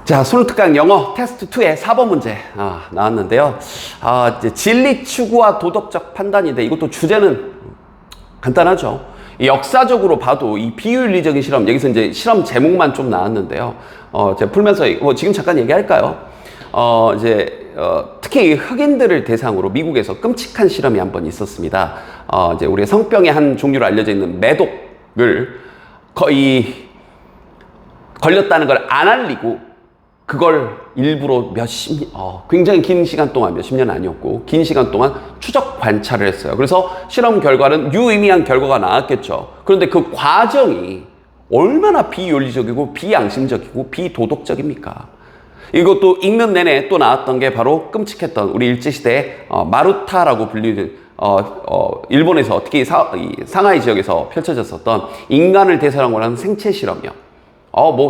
자, 수능특강 영어 테스트 2의 4번 문제 나왔는데요. 이제 진리 추구와 도덕적 판단인데 이것도 주제는 간단하죠. 역사적으로 봐도 이 비윤리적인 실험, 여기서 이제 실험 제목만 좀 나왔는데요. 제가 풀면서 지금 잠깐 얘기할까요? 특히 흑인들을 대상으로 미국에서 끔찍한 실험이 한 번 있었습니다. 이제 우리 성병의 한 종류로 알려져 있는 매독을 거의 걸렸다는 걸 안 알리고 그걸 일부러 굉장히 긴 시간 동안, 몇십 년 아니었고, 긴 시간 동안 추적 관찰을 했어요. 그래서 실험 결과는 유의미한 결과가 나왔겠죠. 그런데 그 과정이 얼마나 비윤리적이고, 비양심적이고, 비도덕적입니까? 이것도 읽는 내내 또 나왔던 게 바로 끔찍했던 우리 일제시대의 마루타라고 불리는 일본에서 특히 상하이 지역에서 펼쳐졌었던 인간을 대상으로 하는 생체 실험이요.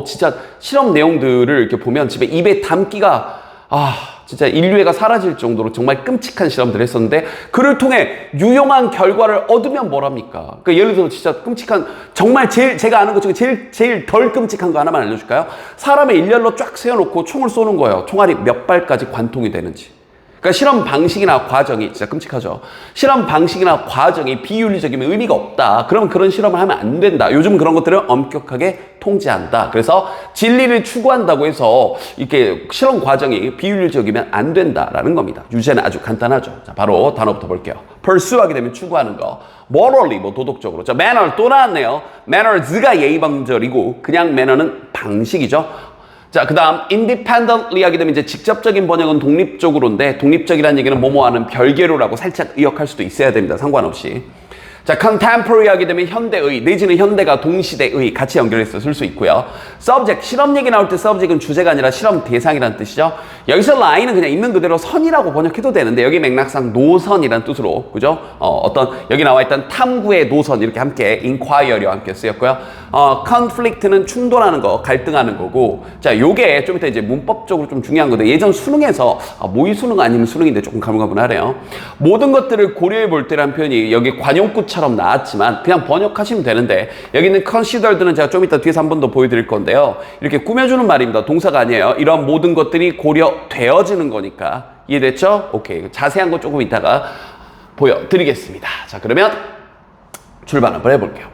진짜 실험 내용들을 이렇게 보면 집에 입에 담기가, 진짜 인류애가 사라질 정도로 정말 끔찍한 실험들을 했었는데, 그를 통해 유용한 결과를 얻으면 뭐랍니까? 그러니까 예를 들어서 진짜 끔찍한, 정말 제가 아는 것 중에 제일 덜 끔찍한 거 하나만 알려줄까요? 사람의 일렬로 쫙 세워놓고 총을 쏘는 거예요. 총알이 몇 발까지 관통이 되는지. 그러니까 실험 방식이나 과정이 진짜 끔찍하죠. 실험 방식이나 과정이 비윤리적이면 의미가 없다. 그럼 그런 실험을 하면 안 된다. 요즘 그런 것들을 엄격하게 통제한다. 그래서 진리를 추구한다고 해서 이렇게 실험 과정이 비윤리적이면 안 된다라는 겁니다. 유제는 아주 간단하죠. 자, 바로 단어부터 볼게요. pursue하게 되면 추구하는 거. morally, 도덕적으로. 자, manner 또 나왔네요. manners가 예의방절이고 그냥 manner는 방식이죠. 자, 그 다음 independently 하게 되면 이제 직접적인 번역은 독립적으로인데, 독립적이라는 얘기는 뭐뭐하는 별개로라고 살짝 의역할 수도 있어야 됩니다. 상관없이. 자, contemporary 하게 되면 현대의, 내지는 현대가 동시대의 같이 연결해서 쓸 수 있고요. subject, 실험 얘기 나올 때 subject은 주제가 아니라 실험 대상이라는 뜻이죠. 여기서 line은 그냥 있는 그대로 선이라고 번역해도 되는데, 여기 맥락상 노선이라는 뜻으로, 그죠? 여기 나와 있던 탐구의 노선, 이렇게 함께 inquiry와 함께 쓰였고요. conflict는 충돌하는 거, 갈등하는 거고, 자, 요게 좀 이따 이제 문법적으로 좀 중요한 건데, 예전 수능에서, 모의 수능 아니면 수능인데 조금 가물가물하네요. 모든 것들을 고려해 볼 때라는 표현이 여기 관용구처럼 나왔지만, 그냥 번역하시면 되는데, 여기는 considered는 제가 좀 이따 뒤에서 한 번 더 보여드릴 건데요. 이렇게 꾸며주는 말입니다. 동사가 아니에요. 이런 모든 것들이 고려되어지는 거니까. 이해됐죠? 오케이. 자세한 거 조금 이따가 보여드리겠습니다. 자, 그러면 출발 한번 해볼게요.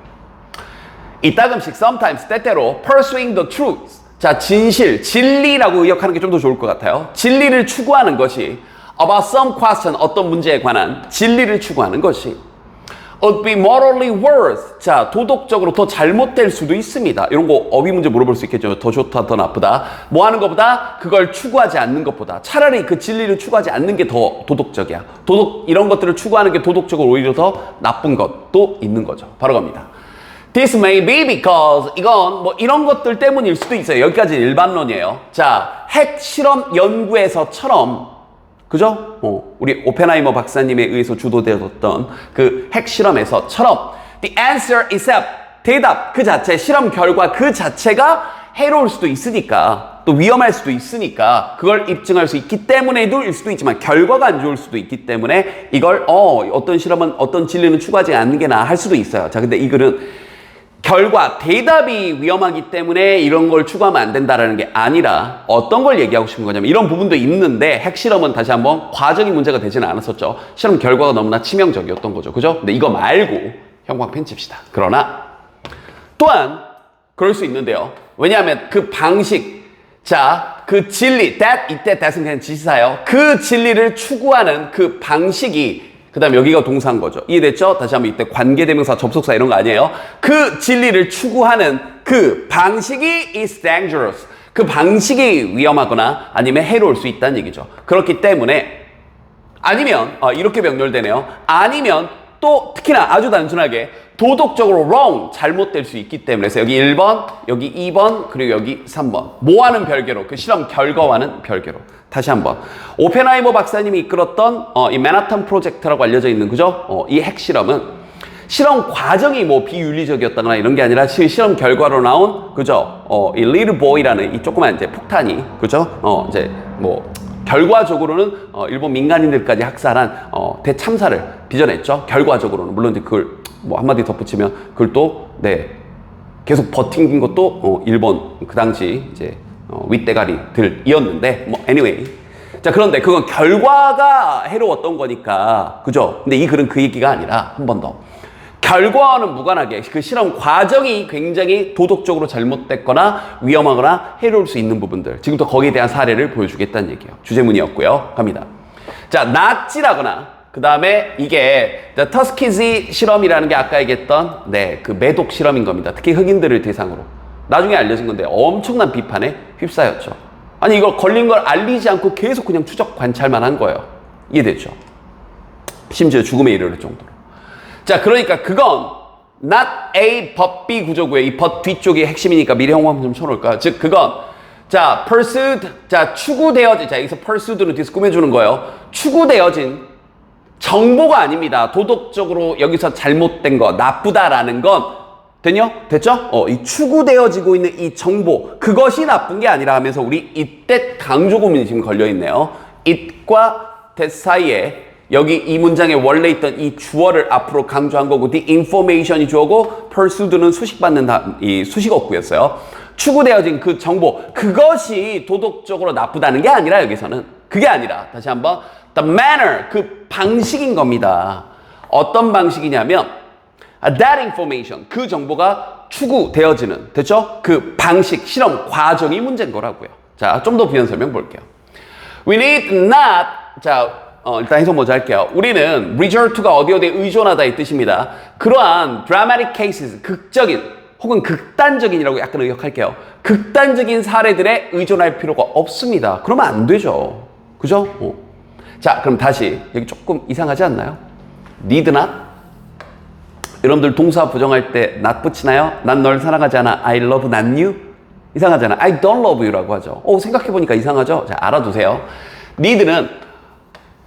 이따금씩 sometimes 때때로 pursuing the truth, 자, 진리라고 의역하는 게 좀 더 좋을 것 같아요. 진리를 추구하는 것이 about some question, 어떤 문제에 관한 진리를 추구하는 것이 would be morally worse, 자, 도덕적으로 더 잘못될 수도 있습니다. 이런 거 어휘 문제 물어볼 수 있겠죠. 더 좋다, 더 나쁘다. 뭐 하는 것보다 그걸 추구하지 않는 것보다 차라리 그 진리를 추구하지 않는 게 더 도덕적이야. 이런 것들을 추구하는 게 도덕적으로 오히려 더 나쁜 것도 있는 거죠. 바로 갑니다. This may be because, 이건 이런 것들 때문일 수도 있어요. 여기까지 일반론이에요. 자, 핵 실험 연구에서처럼, 그죠? 우리 오펜하이머 박사님에 의해서 주도되었던 그 핵 실험에서처럼 the answer itself, 대답 그 자체, 실험 결과 그 자체가 해로울 수도 있으니까, 또 위험할 수도 있으니까, 그걸 입증할 수 있기 때문에도일 수도 있지만 결과가 안 좋을 수도 있기 때문에 이걸 어떤 실험은 어떤 진리는 추구하지 않는 게 나아 할 수도 있어요. 자, 근데 이 글은 결과, 대답이 위험하기 때문에 이런 걸 추구하면 안 된다라는 게 아니라 어떤 걸 얘기하고 싶은 거냐면, 이런 부분도 있는데 핵실험은 다시 한번 과정이 문제가 되지는 않았었죠. 실험 결과가 너무나 치명적이었던 거죠. 그죠? 근데 이거 말고 형광 펜 칩시다. 그러나 또한 그럴 수 있는데요. 왜냐하면 그 방식, 자, 그 진리, that은 그냥 지시사예요. 그 진리를 추구하는 그 방식이, 그 다음에 여기가 동사인 거죠. 이해됐죠? 다시 한번 이때 관계대명사, 접속사 이런 거 아니에요. 그 진리를 추구하는 그 방식이 is dangerous. 그 방식이 위험하거나 아니면 해로울 수 있다는 얘기죠. 그렇기 때문에 아니면 이렇게 병렬되네요. 아니면 또 특히나 아주 단순하게 도덕적으로 wrong, 잘못될 수 있기 때문에. 그래서 여기 1번, 여기 2번, 그리고 여기 3번. 뭐와는 별개로, 그 실험 결과와는 별개로. 다시 한번. 오펜하이머 박사님이 이끌었던 이 맨하탄 프로젝트라고 알려져 있는, 그죠? 이 핵실험은 실험 과정이 비윤리적이었다거나 이런 게 아니라 실험 결과로 나온, 그죠? 이 리틀 보이라는 이 조그만 이제 폭탄이, 그죠? 결과적으로는 일본 민간인들까지 학살한 대참사를 빚어냈죠. 결과적으로는. 물론 이제 그걸 한마디 덧붙이면 그걸 또 계속 버틴 것도 일본 그 당시 이제 윗대가리들이었는데 뭐 anyway. 자, 그런데 그건 결과가 해로웠던 거니까, 그죠? 근데 이 글은 그 얘기가 아니라 한 번 더. 결과와는 무관하게 그 실험 과정이 굉장히 도덕적으로 잘못됐거나 위험하거나 해로울 수 있는 부분들, 지금부터 거기에 대한 사례를 보여주겠다는 얘기예요. 주제문이었고요. 갑니다. 자, 납치라거나 그 다음에 이게 터스키지 실험이라는 게 아까 얘기했던 그 매독 실험인 겁니다. 특히 흑인들을 대상으로. 나중에 알려진 건데 엄청난 비판에 휩싸였죠. 아니 이거 걸린 걸 알리지 않고 계속 그냥 추적 관찰만 한 거예요. 이해됐죠? 심지어 죽음에 이르를 정도로. 자, 그러니까 그건 not A but B 구조고요. 이 but 뒤쪽이 핵심이니까 미래 형광 좀 쳐놓을까? 즉 그건 자 pursued, 자 추구되어진, 자 여기서 pursued는 뒤에서 꾸며주는 거예요. 추구되어진 정보가 아닙니다. 도덕적으로 여기서 잘못된 거, 나쁘다라는 건 됐죠? 이 추구되어지고 있는 이 정보, 그것이 나쁜 게 아니라 하면서 우리 이때 강조 구문이 지금 걸려있네요. it과 that 사이에 여기 이 문장에 원래 있던 이 주어를 앞으로 강조한 거고, the information이 주어고, pursued는 수식받는 이 수식어구였어요. 추구되어진 그 정보, 그것이 도덕적으로 나쁘다는 게 아니라 여기서는 그게 아니라 다시 한번 the manner, 그 방식인 겁니다. 어떤 방식이냐면 that information, 그 정보가 추구되어지는, 됐죠? 그 방식, 실험, 과정이 문제인 거라고요. 자, 좀 더 부연 설명 볼게요. We need not, 자, 일단 해석 먼저 할게요. 우리는 resort to가 어디에 의존하다 이 뜻입니다. 그러한 dramatic cases, 극적인 혹은 극단적인이라고 약간 의역할게요. 극단적인 사례들에 의존할 필요가 없습니다. 그러면 안 되죠. 그죠? 자, 그럼 다시 여기 조금 이상하지 않나요? need not? 여러분들 동사 부정할 때 not 붙이나요? 난 널 사랑하지 않아. I love not you? 이상하잖아. I don't love you라고 하죠. 생각해보니까 이상하죠? 자, 알아두세요. need는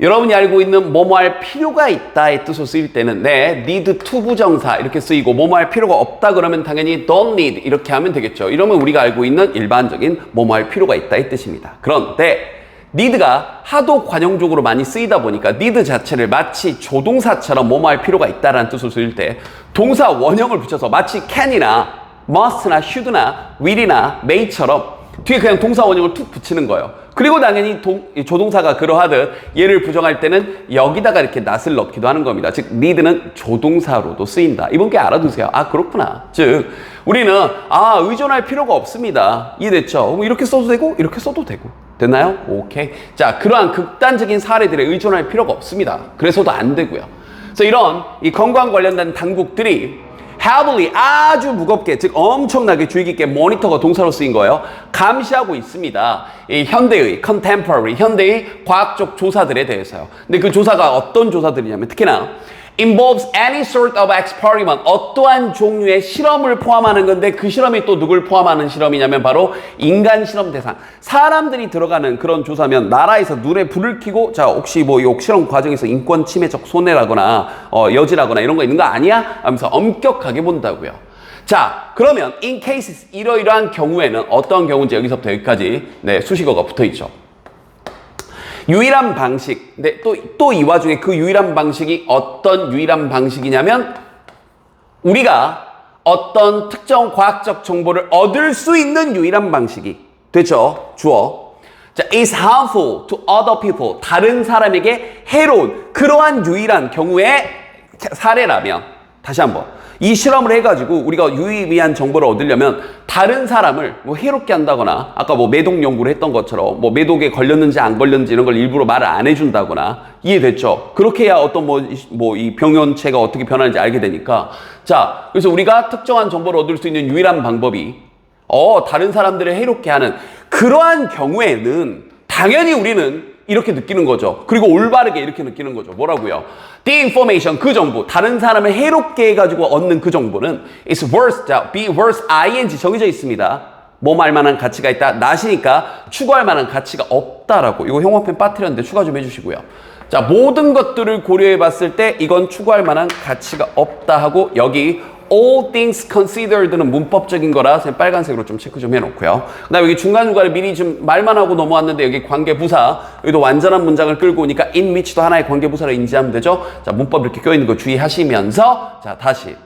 여러분이 알고 있는 뭐뭐 할 필요가 있다의 뜻으로 쓰일 때는 need to 부정사 이렇게 쓰이고, 뭐뭐 할 필요가 없다 그러면 당연히 don't need 이렇게 하면 되겠죠. 이러면 우리가 알고 있는 일반적인 뭐뭐 할 필요가 있다의 뜻입니다. 그런데 need가 하도 관용적으로 많이 쓰이다 보니까 need 자체를 마치 조동사처럼 뭐뭐 할 필요가 있다라는 뜻으로 쓰일 때 동사 원형을 붙여서 마치 can이나 must나 should나 will이나 may처럼 뒤에 그냥 동사 원형을 툭 붙이는 거예요. 그리고 당연히 조동사가 그러하듯 얘를 부정할 때는 여기다가 이렇게 not을 넣기도 하는 겁니다. 즉 need는 조동사로도 쓰인다. 이번 게 알아두세요. 아, 그렇구나. 즉 우리는 의존할 필요가 없습니다. 이해됐죠? 이렇게 써도 되고 이렇게 써도 되고. 됐나요? 오케이. 자, 그러한 극단적인 사례들에 의존할 필요가 없습니다. 그래서도 안 되고요. 그래서 이런 이 건강 관련된 당국들이 heavily, 아주 무겁게, 즉 엄청나게 주의 깊게 모니터가 동사로 쓰인 거예요. 감시하고 있습니다. 이 현대의 contemporary, 현대의 과학적 조사들에 대해서요. 근데 그 조사가 어떤 조사들이냐면 특히나 involves any sort of experiment, 어떠한 종류의 실험을 포함하는 건데, 그 실험이 또 누굴 포함하는 실험이냐면 바로 인간 실험 대상, 사람들이 들어가는 그런 조사면 나라에서 눈에 불을 켜고 자 혹시 뭐 이 실험 과정에서 인권 침해적 손해라거나 여지라거나 이런 거 있는 거 아니야? 하면서 엄격하게 본다고요. 자, 그러면 in cases, 이러이러한 경우에는 어떤 경우인지 여기서부터 여기까지 수식어가 붙어 있죠. 유일한 방식. 근데 또 이 와중에 그 유일한 방식이 어떤 유일한 방식이냐면 우리가 어떤 특정 과학적 정보를 얻을 수 있는 유일한 방식이 됐죠. 주어. 자, is harmful to other people. 다른 사람에게 해로운 그러한 유일한 경우의 사례라면, 다시 한번 이 실험을 해가지고 우리가 유의미한 정보를 얻으려면 다른 사람을 뭐 해롭게 한다거나, 아까 뭐 매독 연구를 했던 것처럼 뭐 매독에 걸렸는지 안 걸렸는지 이런 걸 일부러 말을 안 해준다거나, 이해됐죠? 그렇게 해야 어떤 뭐 이 병원체가 어떻게 변하는지 알게 되니까. 자, 그래서 우리가 특정한 정보를 얻을 수 있는 유일한 방법이 다른 사람들을 해롭게 하는 그러한 경우에는 당연히 우리는 이렇게 느끼는 거죠. 그리고 올바르게 이렇게 느끼는 거죠. 뭐라고요? The information, 그 정보, 다른 사람을 해롭게 해가지고 얻는 그 정보는 is worth, 자, be worth, ing 정해져 있습니다. 뭐 말 만한 가치가 있다. not이니까 추구할 만한 가치가 없다라고. 이거 형광펜 빠뜨렸는데 추가 좀 해주시고요. 자, 모든 것들을 고려해 봤을 때 이건 추구할 만한 가치가 없다 하고, 여기 all things considered는 문법적인 거라 빨간색으로 좀 체크 좀 해놓고요. 그 다음에 여기 중간중간에 미리 좀 말만 하고 넘어왔는데 여기 관계부사, 여기도 완전한 문장을 끌고 오니까 in which도 하나의 관계부사로 인지하면 되죠. 자, 문법 이렇게 껴있는 거 주의하시면서, 자, 다시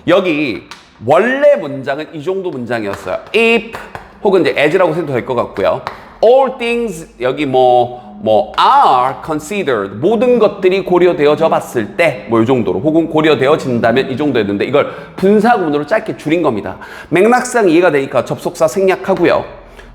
여기 원래 문장은 이 정도 문장이었어요. If 혹은 이제 as라고 생각도 될 것 같고요. all things 여기 are considered 모든 것들이 고려되어져 봤을 때 뭐 이 정도로 혹은 고려되어진다면 이 정도였는데 이걸 분사구문으로 짧게 줄인 겁니다. 맥락상 이해가 되니까 접속사 생략하고요.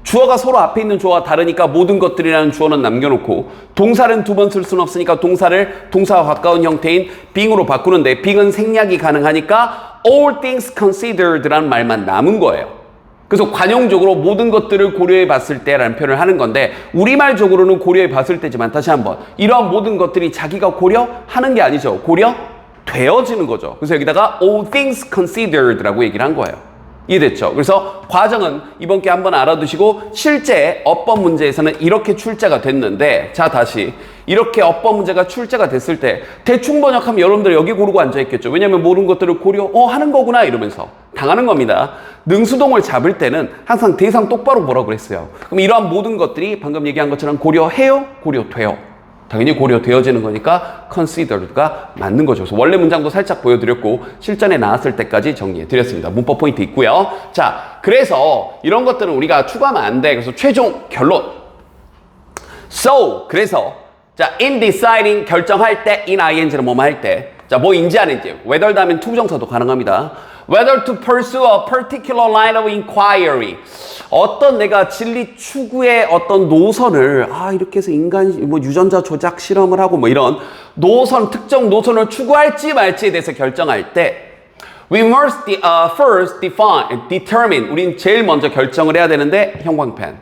주어가 서로 앞에 있는 주어와 다르니까 모든 것들이라는 주어는 남겨놓고 동사는 두 번 쓸 수는 없으니까 동사를 동사와 가까운 형태인 being으로 바꾸는데 being은 생략이 가능하니까 all things considered라는 말만 남은 거예요. 그래서 관용적으로 모든 것들을 고려해 봤을 때라는 표현을 하는 건데 우리말적으로는 고려해 봤을 때지만 다시 한번 이러한 모든 것들이 자기가 고려하는 게 아니죠. 고려되어지는 거죠. 그래서 여기다가 all things considered라고 얘기를 한 거예요. 이해됐죠? 그래서 과정은 이번 게 한번 알아두시고 실제 어법 문제에서는 이렇게 출제가 됐는데 자 다시 이렇게 어법 문제가 출제가 됐을 때 대충 번역하면 여러분들 여기 고르고 앉아있겠죠. 왜냐하면 모든 것들을 하는 거구나 이러면서 당하는 겁니다. 능수동을 잡을 때는 항상 대상 똑바로 보라고 그랬어요. 그럼 이러한 모든 것들이 방금 얘기한 것처럼 고려해요? 고려돼요? 당연히 고려되어지는 거니까 considered가 맞는 거죠. 그래서 원래 문장도 살짝 보여드렸고 실전에 나왔을 때까지 정리해드렸습니다. 문법 포인트 있고요. 자, 그래서 이런 것들은 우리가 추가하면 안 돼. 그래서 최종 결론. So, 그래서 자, in deciding 결정할 때 in ing는 뭐뭐 할 때 자, 뭐인지 아닌지 whether 다음엔 to 부정사도 가능합니다. Whether to pursue a particular line of inquiry. 어떤 내가 진리 추구의 어떤 노선을 이렇게 해서 인간 유전자 조작 실험을 하고 이런 노선 특정 노선을 추구할지 말지에 대해서 결정할 때 we must first determine 우린 제일 먼저 결정을 해야 되는데 형광펜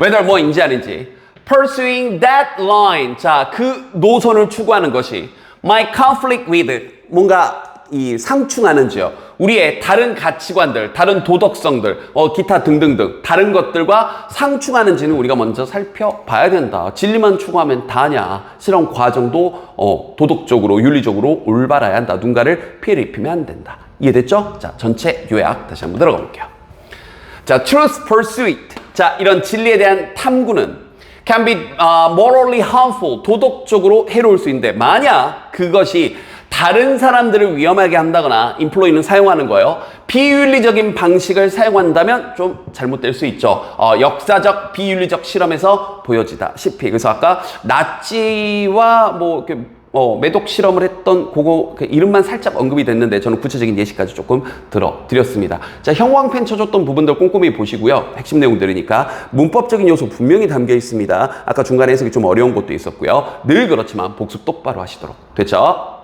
whether 뭐인지 아닌지 pursuing that line 자 그 노선을 추구하는 것이 my conflict with 뭔가 이 상충하는지요. 우리의 다른 가치관들, 다른 도덕성들, 기타 등등등 다른 것들과 상충하는지는 우리가 먼저 살펴봐야 된다. 진리만 추구하면 다냐. 실험 과정도 도덕적으로, 윤리적으로 올바라야 한다. 누군가를 피해를 입히면 안 된다. 이해됐죠? 자, 전체 요약 다시 한번 들어가 볼게요. 자, truth pursuit. 자, 이런 진리에 대한 탐구는 can be morally harmful. 도덕적으로 해로울 수 있는데 만약 그것이 다른 사람들을 위험하게 한다거나 인플로이는 사용하는 거예요. 비윤리적인 방식을 사용한다면 좀 잘못될 수 있죠. 역사적 비윤리적 실험에서 보여지다시피 그래서 아까 나치와 매독 실험을 했던 그거 이름만 살짝 언급이 됐는데 저는 구체적인 예시까지 조금 들어드렸습니다. 자, 형광펜 쳐줬던 부분들 꼼꼼히 보시고요. 핵심 내용들이니까 문법적인 요소 분명히 담겨 있습니다. 아까 중간에 해석이 좀 어려운 것도 있었고요. 늘 그렇지만 복습 똑바로 하시도록 됐죠?